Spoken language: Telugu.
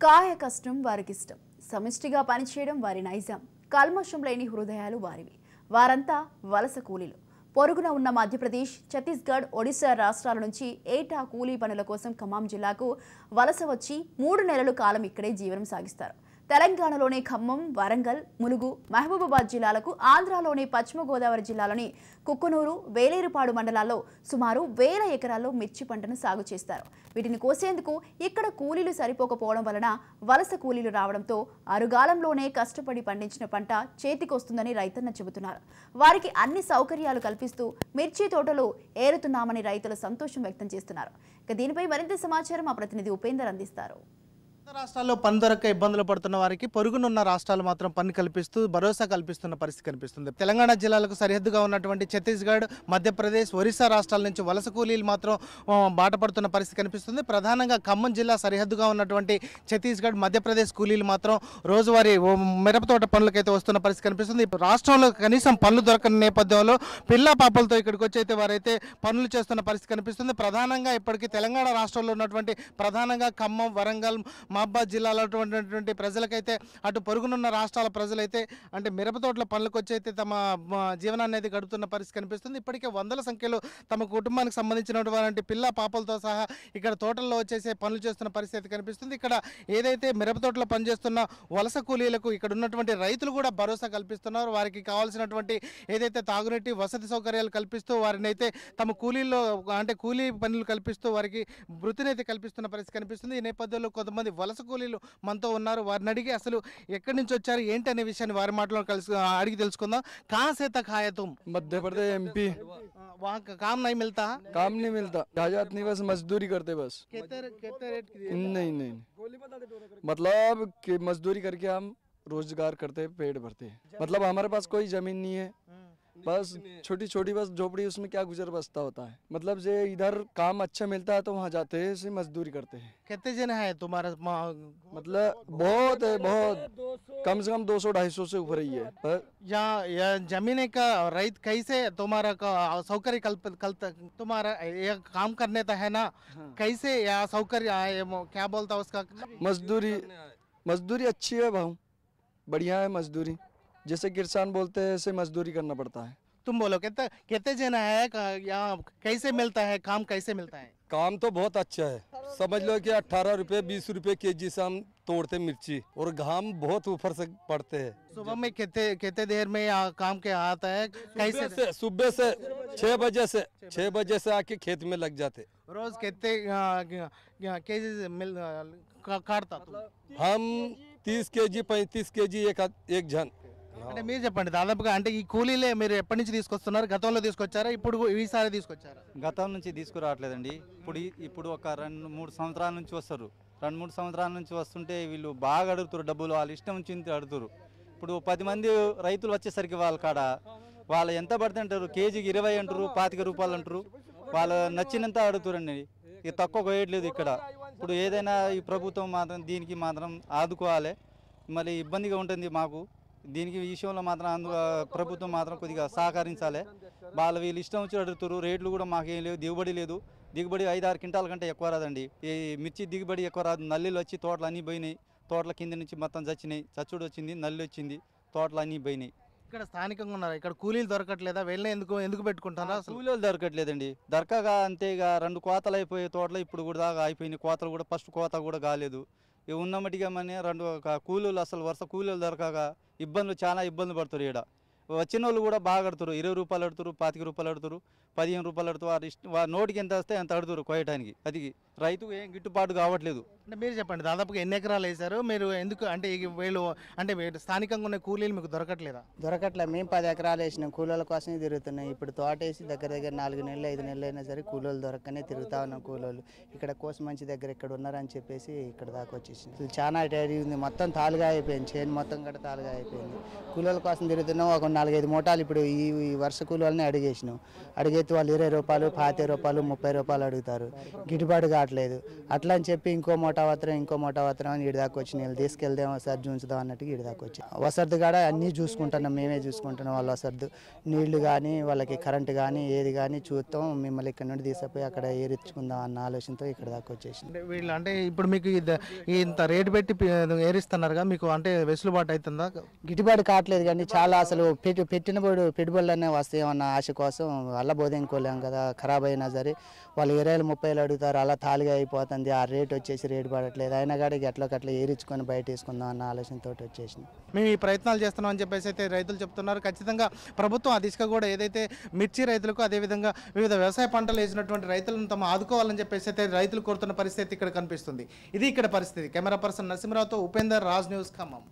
కాయ కష్టం వారికిష్టం, సమిష్టిగా పనిచేయడం వారి నైజం, కల్మషం లేని హృదయాలు వారివి. వారంతా వలస కూలీలు. పొరుగున ఉన్న మధ్యప్రదేశ్, ఛత్తీస్గఢ్, ఒడిశా రాష్ట్రాల నుంచి ఏటా కూలీ పనుల కోసం ఖమ్మం జిల్లాకు వలస వచ్చి 3 నెలల కాలం ఇక్కడే జీవనం సాగిస్తారు. తెలంగాణలోని ఖమ్మం, వరంగల్, ములుగు, మహబూబాబాద్ జిల్లాలకు, ఆంధ్రాలోని పశ్చిమ గోదావరి జిల్లాలోని కుక్కునూరు, వేలేరుపాడు మండలాల్లో సుమారు 1000 ఎకరాల్లో మిర్చి పంటను సాగు చేస్తారు. వీటిని కోసేందుకు ఇక్కడ కూలీలు సరిపోకపోవడం వలన వలస కూలీలు రావడంతో అరుగాలంలోనే కష్టపడి పండించిన పంట చేతికొస్తుందని రైతన్న చెబుతున్నారు. వారికి అన్ని సౌకర్యాలు కల్పిస్తూ మిర్చి తోటలు ఏరుతున్నామని రైతులు సంతోషం వ్యక్తం చేస్తున్నారు. ఇక దీనిపై మరింత సమాచారం మా ప్రతినిధి ఉపేందర్ అందిస్తారు. రాష్ట్రాల్లో పని దొరక్క ఇబ్బందులు పడుతున్న వారికి పొరుగునున్న రాష్ట్రాలు మాత్రం పని కల్పిస్తూ భరోసా కల్పిస్తున్న పరిస్థితి కనిపిస్తుంది. తెలంగాణ జిల్లాలకు సరిహద్దుగా ఉన్నటువంటి ఛత్తీస్గఢ్, మధ్యప్రదేశ్, ఒరిస్సా రాష్ట్రాల నుంచి వలస కూలీలు మాత్రం బాటపడుతున్న పరిస్థితి కనిపిస్తుంది. ప్రధానంగా ఖమ్మం జిల్లా సరిహద్దుగా ఉన్నటువంటి ఛత్తీస్గఢ్, మధ్యప్రదేశ్ కూలీలు మాత్రం రోజువారీ మిరపతోట పనులకైతే వస్తున్న పరిస్థితి కనిపిస్తుంది. రాష్ట్రంలో కనీసం పనులు దొరకని నేపథ్యంలో పిల్ల పాపలతో ఇక్కడికి వచ్చి వారైతే పనులు చేస్తున్న పరిస్థితి కనిపిస్తుంది. ప్రధానంగా ఇప్పటికీ తెలంగాణ రాష్ట్రంలో ఉన్నటువంటి ప్రధానంగా ఖమ్మం, వరంగల్, మహబూబాబాద్ జిల్లాలో ఉన్నటువంటి ప్రజలకైతే అటు పొరుగునున్న రాష్ట్రాల ప్రజలైతే అంటే మిరపతోటల పనులకు వచ్చి అయితే తమ జీవనాన్ని అయితే గడుపుతున్న పరిస్థితి కనిపిస్తుంది. ఇప్పటికే వందల సంఖ్యలో తమ కుటుంబానికి సంబంధించినటువంటి పిల్ల పాపలతో సహా ఇక్కడ తోటల్లో వచ్చేసే పనులు చేస్తున్న పరిస్థితి కనిపిస్తుంది. ఇక్కడ ఏదైతే మిరపతోటలో పనిచేస్తున్న వలస కూలీలకు ఇక్కడ ఉన్నటువంటి రైతులు కూడా భరోసా కల్పిస్తున్నారు. వారికి కావాల్సినటువంటి ఏదైతే తాగునీటి వసతి సౌకర్యాలు కల్పిస్తూ వారిని అయితే తమ కూలీల్లో అంటే కూలీ పనులు కల్పిస్తూ వారికి వృత్తిని అయితే కల్పిస్తున్న పరిస్థితి కనిపిస్తుంది. ఈ నేపథ్యంలో కొంతమంది వలస కూలీలు మనతో ఉన్నారు. వారిని అడిగి అసలు ఎక్కడి నుంచి వచ్చారు ఏంటి అనే విషయాన్ని వారి మాటలో అడిగి తెలుసుకుందాం. कहाँ से तक आए तुम? मध्य प्रदेश एमपी। वहाँ काम नहीं मिलता? काम नहीं मिलता, जात नहीं, बस मजदूरी करते बस। कितने रेट की? नहीं मतलब कि मजदूरी करके हम रोजगार करते पेट भरते। मतलब हमारे पास कोई जमीन नहीं है, बस छोटी छोटी बस झोपड़ी, उसमें क्या गुजर बसता होता है। मतलब जे इधर काम अच्छा मिलता है तो वहाँ जाते हैं, इसे मजदूरी करते हैं। कितने जन है तुम्हारा? मतलब बहुत है, बहुत कम से कम 200-250 से ऊपर ही है। यहाँ जमीन का रैत कैसे तुम्हारा सौकर्य तुम्हारा ये काम करने तो है ना, कैसे या सौकर्य क्या बोलता उसका? मजदूरी अच्छी है भाव, बढ़िया है मजदूरी। जैसे किसान बोलते हैं ऐसे मजदूरी करना पड़ता है। तुम बोलो कितने जना है यहाँ कैसे मिलता है काम, कैसे मिलता है? काम तो बहुत अच्छा है, समझ लो कि 18 रुपए 20 रुपए केजी से हम तोड़ते मिर्ची, और घाम बहुत ऊपर से पड़ते हैं। सुबह में कितने देर में काम के आता है? कैसे? सुबह से 6 बजे से आके खेत में लग जाते। रोज कितने केजी काटता तुम? हम 30 केजी 35 केजी एक जन। అంటే మీరు చెప్పండి, దాదాపుగా అంటే ఈ కూలీలే మీరు ఎప్పటి నుంచి తీసుకొస్తున్నారు? గతంలో తీసుకొచ్చారా, ఇప్పుడు ఈసారి తీసుకొచ్చారా? గతం నుంచి తీసుకురావట్లేదండి. ఇప్పుడు ఒక 2-3 సంవత్సరాల నుంచి వస్తారు. 2-3 సంవత్సరాల నుంచి వస్తుంటే వీళ్ళు బాగా అడుగుతారు డబ్బులు, వాళ్ళు ఇష్టం నుంచి అడుగుతారు. ఇప్పుడు 10 మంది రైతులు వచ్చేసరికి వాళ్ళ కాడ వాళ్ళు ఎంత పడుతుంటారు, కేజీకి 20 అంటారు, 25 రూపాయలు అంటారు. వాళ్ళు నచ్చినంత అడుగుతారండి, ఇక తక్కువ కోయట్లేదు ఇక్కడ. ఇప్పుడు ఏదైనా ఈ ప్రభుత్వం మాత్రం దీనికి మాత్రం ఆదుకోవాలి, మళ్ళీ ఇబ్బందిగా ఉంటుంది మాకు. దీనికి విషయంలో మాత్రం ప్రభుత్వం మాత్రం కొద్దిగా సహకరించాలి. వీళ్ళు ఇష్టం వచ్చి అడుగుతారు. రేట్లు కూడా మాకేం లేవు, దిగుబడి లేదు. దిగుబడి 5-6 క్వింటాల కంటే ఎక్కువ రాదండి. ఈ మిర్చి దిగుబడి ఎక్కువ రాదు. నల్లిలు వచ్చి తోటలు అన్నీ పోయినాయి. తోటల కింద నుంచి మొత్తం చచ్చినాయి, చచ్చుడు వచ్చింది, నల్లి వచ్చింది, తోటలు అన్నీ పోయినాయి. ఇక్కడ స్థానికంగా ఉన్నారు, ఇక్కడ కూలీలు దొరకట్లేదా? వెళ్ళి ఎందుకు పెట్టుకుంటారా? కూలీలు దొరకట్లేదండి. దొరకగా అంతే ఇక 2 కోతలు అయిపోయే తోటలు ఇప్పుడు కూడా దాకా అయిపోయినాయి. కోతలు కూడా ఫస్ట్ కోత కూడా కాలేదు. ఇవి ఉన్నమటిగా మన 2 కూలీలు అసలు వరుస కూలీలు దొరకగా చాలా ఇబ్బందులు పడుతారు. ఇక్కడ వచ్చిన వాళ్ళు కూడా బాగా అడుగుతారు. 20 రూపాయలు అడుగుతారు, 25 రూపాయలు అడుగుతారు, 15 రూపాయలు అడుగుతారు. వారి నోటికి ఎంత వస్తే ఎంత అడుగుతారు కోయటానికి. అది రైతుకు ఏం గిట్టుబాటు కావట్లేదు. అంటే మీరు చెప్పండి, దాదాపుగా ఎన్ని ఎకరాలు వేశారు మీరు? ఎందుకు అంటే వీళ్ళు అంటే స్థానికంగా ఉన్న కూలీలు మీకు దొరకట్లేదా? దొరకట్లేదు. మేము 10 ఎకరాలు వేసినాం, కూలీల కోసమే తిరుగుతున్నాం. ఇప్పుడు తోట వేసి దగ్గర 4 నెలలు 5 నెలలు అయినా సరే కూలీలు దొరకనే తిరుగుతా ఉన్నాం. కూలీలు ఇక్కడ కోసి మంచి దగ్గర ఇక్కడ ఉన్నారని చెప్పేసి ఇక్కడ దాకా వచ్చేసింది. చాలా అటైడ్ ఉంది, మొత్తం తాలుగా అయిపోయింది, చేను మొత్తం కూడా తాలుగా అయిపోయింది. కూలీల కోసం తిరుగుతున్నాం. ఒక 4-5 మూటాలు ఇప్పుడు ఈ వర్ష కూలీలని అడిగేసినాం. అడిగేస్తే వాళ్ళు 20 రూపాయలు, 25 రూపాయలు, 30 రూపాయలు అడుగుతారు. గిట్టుబాటు కావట్లేదు. అట్లా అని చెప్పి ఇంకో మోటావత్రం అని ఈడి దాకా వచ్చి నీళ్ళు తీసుకెళ్దాం సార్ చూంచుదాం అన్నట్టుగా ఈడి దాకా వచ్చి వసర్దు కాడ అన్నీ చూసుకుంటున్నాం, మేమే చూసుకుంటున్నాం. వాళ్ళ వసర్దు నీళ్లు కానీ వాళ్ళకి కరెంటు కానీ ఏది కానీ చూస్తాం, మిమ్మల్ని ఇక్కడ నుండి తీసుకుపోయి అక్కడ ఏరించుకుందాం అన్న ఆలోచనతో ఇక్కడ దాకా వచ్చేసి. అంటే వీళ్ళు అంటే ఇప్పుడు మీకు ఇంత రేటు పెట్టి ఏరిస్తున్నారుగా, మీకు అంటే వెసులుబాటు అవుతుందా? గిట్టుబాటు కావట్లేదు కానీ చాలా అసలు పెట్టిన పెట్టుబడులనే వస్తాయేమన్న ఆశ కోసం అల్ల బోధించుకోలేం కదా. ఖరాబ్ అయినా సరే వాళ్ళు 20-30 అడుగుతారు, అలా తాలిగా అయిపోతుంది. ఆ రేట్ వచ్చేసి రేటు పడట్లేదు. అయినా కానీ ఎట్లకట్లా ఏరించుకొని బయట వేసుకుందాం అన్న ఆలోచనతో వచ్చేసి మేము ఈ ప్రయత్నాలు చేస్తున్నాం అని చెప్పేసి అయితే రైతులు చెప్తున్నారు. ఖచ్చితంగా ప్రభుత్వం ఆ దిశగా కూడా ఏదైతే మిర్చి రైతులకు అదేవిధంగా వివిధ వ్యవసాయ పంటలు వేసినటువంటి రైతులను తమ ఆదుకోవాలని చెప్పేసి అయితే రైతులు కోరుతున్న పరిస్థితి ఇక్కడ కనిపిస్తుంది. ఇది ఇక్కడ పరిస్థితి. కెమెరా పర్సన్ నరసింహరావుతో ఉపేందర్, రాజ్ న్యూస్, ఖమ్మం.